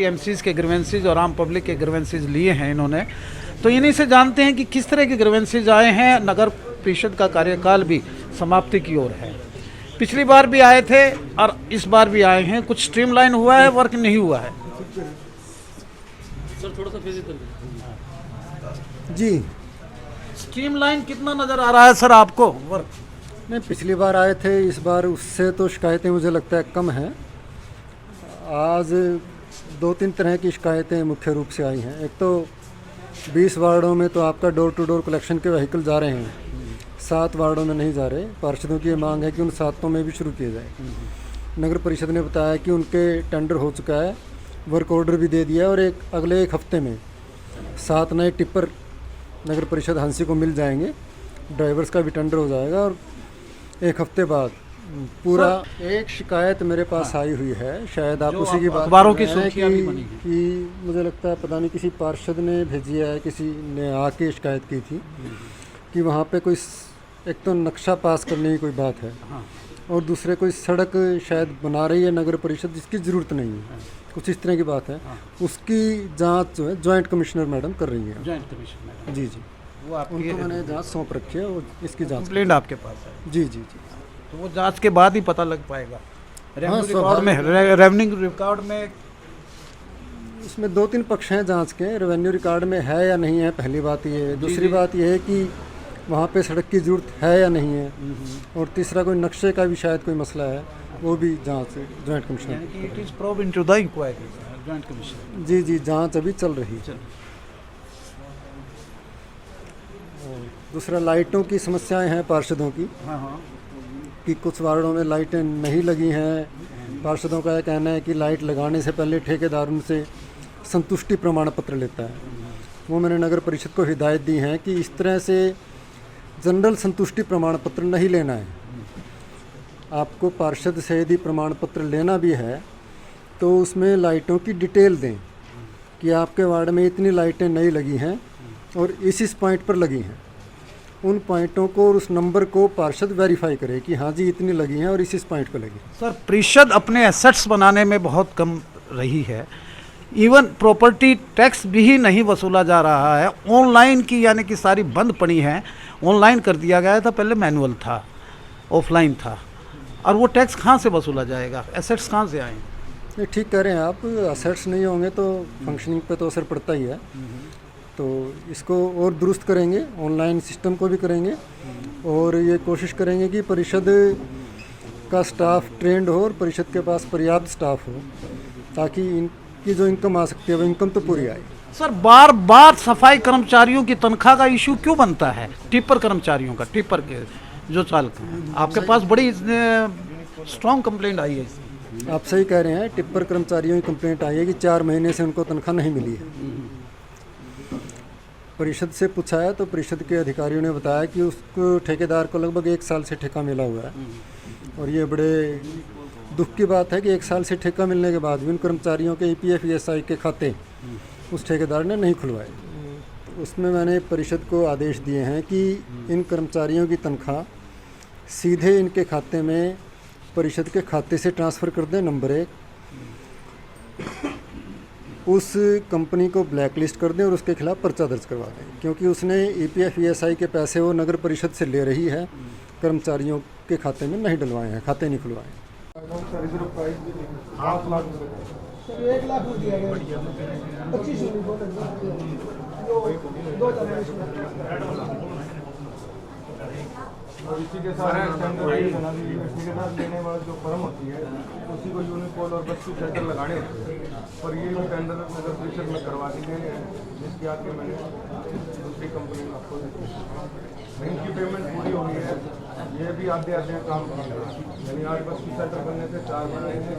की एमसीज के ग्रीवेंसेज और आम पब्लिक के ग्रीवेंसेज लिए हैं इन्होंने, तो इन्हीं से जानते हैं कि किस तरह के ग्रीवेंसेज आए हैं। नगर परिषद का कार्यकाल भी समाप्ति की ओर है। पिछली बार भी आए थे और इस बार भी आए हैं। कुछ स्ट्रीमलाइन हुआ है, वर्क नहीं हुआ है। सर थोड़ा सा फिजिकल जी। स्ट्रीमलाइन कितना नज़र आ रहा है सर आपको वर्क? नहीं, पिछली बार आए थे, इस बार उससे तो शिकायतें मुझे लगता है कम हैं। आज 2-3 तरह की शिकायतें मुख्य रूप से आई हैं। एक तो 20 वार्डों में तो आपका डोर टू डोर कलेक्शन के व्हीकल जा रहे हैं, 7 वार्डों में नहीं जा रहे। पार्षदों की ये मांग है कि उन 7 में भी शुरू किए जाए। नगर परिषद ने बताया कि उनके टेंडर हो चुका है, वर्क ऑर्डर भी दे दिया है और अगले एक हफ्ते में 7 नए टिप्पर नगर परिषद हंसी को मिल जाएंगे। ड्राइवर्स का भी टेंडर हो जाएगा और एक हफ्ते बाद पूरा। एक शिकायत मेरे पास आई हुई है, शायद आप उसी की बात अखबारों की सुर्खियां भी बनी हैं कि मुझे लगता है पता नहीं किसी पार्षद ने भेजी है, किसी ने आके शिकायत की थी कि वहाँ पे कोई एक तो नक्शा पास करने की कोई बात है और दूसरे कोई सड़क शायद बना रही है नगर परिषद जिसकी ज़रूरत नहीं है, कुछ इस तरह की बात है। उसकी जांच जो है जॉइंट कमिश्नर मैडम कर रही है। जॉइंट कमिश्नर जी जी, वो आपकी उनको मैंने जांच सौंप रखी है और इसकी जांच कंप्लेंट आपके पास है। जी जी जी, तो वो जांच के बाद ही पता लग पाएगा। रेवेन्यू रिकॉर्ड में इसमें 2-3 पक्ष हैं जांच के। रेवेन्यू रिकॉर्ड में है या नहीं है, पहली बात ये है। दूसरी बात ये है कि वहाँ पे सड़क की ज़रूरत है या नहीं है, और तीसरा कोई नक्शे का भी शायद कोई मसला है, वो भी जांच joint commissioner. It is probe into the inquiry joint commissioner. जी जी, जांच अभी चल रही है। दूसरा लाइटों की समस्याएं हैं पार्षदों की। हाँ कि कुछ वार्डों में लाइटें नहीं लगी हैं। पार्षदों का यह कहना है कि लाइट लगाने से पहले ठेकेदार उनसे संतुष्टि प्रमाण पत्र लेता है। वो मैंने नगर परिषद को हिदायत दी है कि इस तरह से जनरल संतुष्टि प्रमाण पत्र नहीं लेना है। आपको पार्षद से यदि प्रमाण पत्र लेना भी है तो उसमें लाइटों की डिटेल दें कि आपके वार्ड में इतनी लाइटें नहीं लगी हैं और इस पॉइंट पर लगी हैं। उन पॉइंटों को और उस नंबर को पार्षद वेरीफाई करे कि हाँ जी इतनी लगी हैं और इस पॉइंट पर लगी। सर, परिषद अपने एसेट्स बनाने में बहुत कम रही है। इवन प्रॉपर्टी टैक्स भी नहीं वसूला जा रहा है। ऑनलाइन की यानी कि सारी बंद पड़ी हैं। ऑनलाइन कर दिया गया था, पहले मैनुअल था, ऑफलाइन था। और वो टैक्स कहाँ से वसूला जाएगा? एसेट्स कहाँ से आएंगे? नहीं, ठीक कह रहे हैं आप। एसेट्स नहीं होंगे तो फंक्शनिंग पे तो असर पड़ता ही है। तो इसको और दुरुस्त करेंगे, ऑनलाइन सिस्टम को भी करेंगे और ये कोशिश करेंगे कि परिषद का स्टाफ ट्रेंड हो और परिषद के पास पर्याप्त स्टाफ हो ताकि इनकी जो इनकम आ सकती है वो इनकम तो पूरी आए। सर, बार बार सफाई कर्मचारियों की तनख्वाह का इशू क्यों बनता है? टिप्पर कर्मचारियों का, टिप्पर के जो चालक हैं, आपके पास बड़ी स्ट्रॉन्ग कंप्लेंट आई है। आप सही कह रहे हैं, टिप्पर कर्मचारियों की कंप्लेंट आई है कि 4 महीने से उनको तनख्वाह नहीं मिली है। परिषद से पूछा है तो परिषद के अधिकारियों ने बताया कि उसको ठेकेदार को लगभग 1 साल से ठेका मिला हुआ है और ये बड़े दुख की बात है कि 1 साल से ठेका मिलने के बाद भी उन कर्मचारियों के EPF ESI के खाते उस ठेकेदार ने नहीं खुलवाए। उसमें मैंने परिषद को आदेश दिए हैं कि इन कर्मचारियों की तनख्वाह सीधे इनके खाते में परिषद के खाते से ट्रांसफ़र कर दें। नंबर 1, उस कंपनी को ब्लैक लिस्ट कर दें और उसके खिलाफ पर्चा दर्ज करवा दें, क्योंकि उसने EPF ESI के पैसे वो नगर परिषद से ले रही है, कर्मचारियों के खाते में नहीं डलवाए हैं, खाते नहीं खुलवाए। 1 लाख दिया गया, 25 और इसी के साथ ठेकेदार लेने वाला जो फर्म होती है उसी को यूनिपोल और 32 टेंडर लगाने होते हैं, पर ये भी टेंडर नगर परिषद में करवा दी गए हैं, जिसके आगे मैंने दूसरी कंपनी में आपको इनकी पेमेंट पूरी हो गई है। ये भी आधे काम किए, यानी 8 32 सेंटर बनने से 4 बनाए हैं।